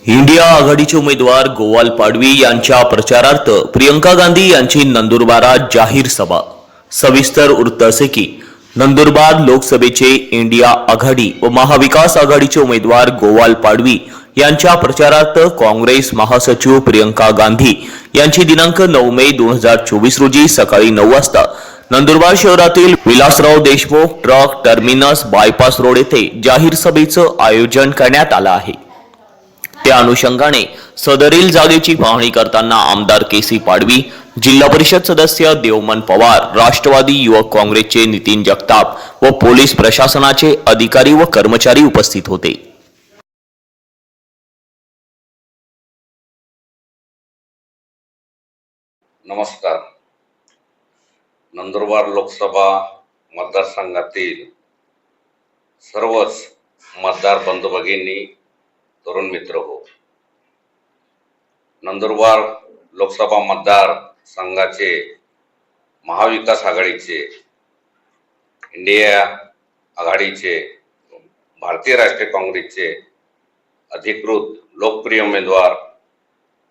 India आघाडीचे उमेदवार गोवाल पाडवी यांच्या प्रचारार्थ प्रियंका गांधी यांची नंदुरबारात जाहीर सभा। सविस्तर वृत्त असे की नंदुरबार लोकसभेचे इंडिया आघाडी व महाविकास आघाडीचे उमेदवार गोवाल पाडवी यांच्या प्रचारार्थ काँग्रेस महासचिव प्रियंका गांधी यांची दिनांक 9 मे 2024 रोजी सकाळी 9 वाजता नंदुरबार शहरातील Vilasrao Deshmukh truck terminus bypass road येथे जाहीर सभेचं आयोजन करण्यात आलं आहे। त्या अनुषंगाने सदरील जागेची पाहणी करताना आमदार केसी पाडवी, जिल्हा परिषद सदस्य देवमन पवार, राष्ट्रवादी युवक काँग्रेसचे नितीन जगताप व पोलीस प्रशासनाचे अधिकारी व कर्मचारी उपस्थित होते। नमस्कार। नंदुरबार लोकसभा मतदारसंघातील सर्वच मतदार बंधू भगिनी, तरुण मित्र हो, नंदुरबार लोकसभा मतदार संघाचे महाविकास आघाडीचे, इंडिया आघाडीचे, भारतीय राष्ट्रीय काँग्रेसचे अधिकृत लोकप्रिय उमेदवार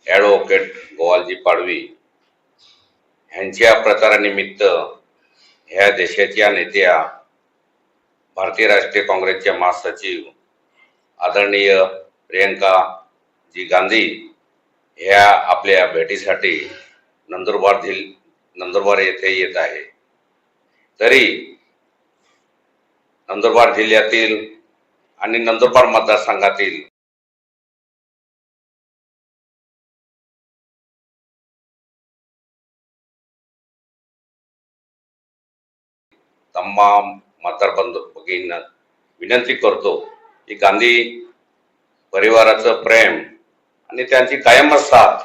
ॲडव्होकेट गोवालजी पाडवी यांच्या प्रचारानिमित्त ह्या देशाच्या नेत्या, भारतीय राष्ट्रीय काँग्रेसच्या महासचिव आदरणीय प्रियंका जी गांधी ह्या आपल्या भेटीसाठी नंदुरबार येथे येत आहे। तरी नंदुरबार जिल्ह्यातील आणि नंदुरबार मतदारसंघातील तमाम मतदार बंधू भगिनींना विनंती करतो की गांधी परिवाराचं प्रेम आणि त्यांची कायमच साथ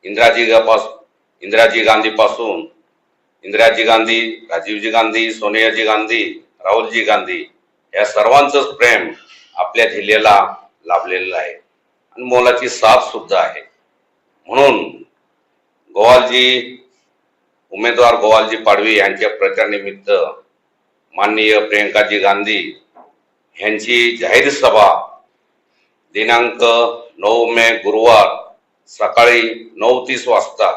इंदिराजी गांधी पासून इंदिराजी गांधी, राजीवजी गांधी, सोनियाजी गांधी, राहुलजी गांधी या सर्वांचंच प्रेम आपल्या जिल्ह्याला लाभलेलं आहे आणि मोलाची साथ सुद्धा आहे। म्हणून उमेदवार गोवालजी पाडवी यांच्या प्रचारानिमित्त माननीय प्रियंकाजी गांधी यांची जाहीर सभा दिनांक 9 मे गुरुवार सकाळी 9:30 वाजता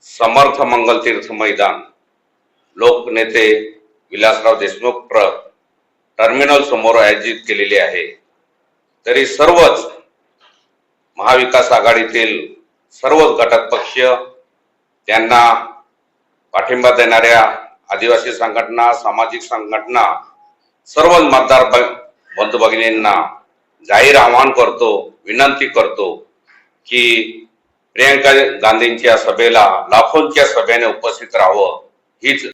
समर्थ मंगल तीर्थ मैदान, लोकनेते विलासराव देशमुख ट्रक टर्मिनल समोर आयोजित केलेली आहे। तरी सर्वच महाविकास आघाडीतील सर्वच घटक पक्ष, त्यांना पाठिंबा देणाऱ्या आदिवासी संघटना, सामाजिक संघटना, सर्व मतदार बंधू भगिनींना जाहीर आवाहन करतो, विनंती करतो की प्रियंका गांधींच्या सभेला लाखोंच्या सभेने उपस्थित राहावं हीच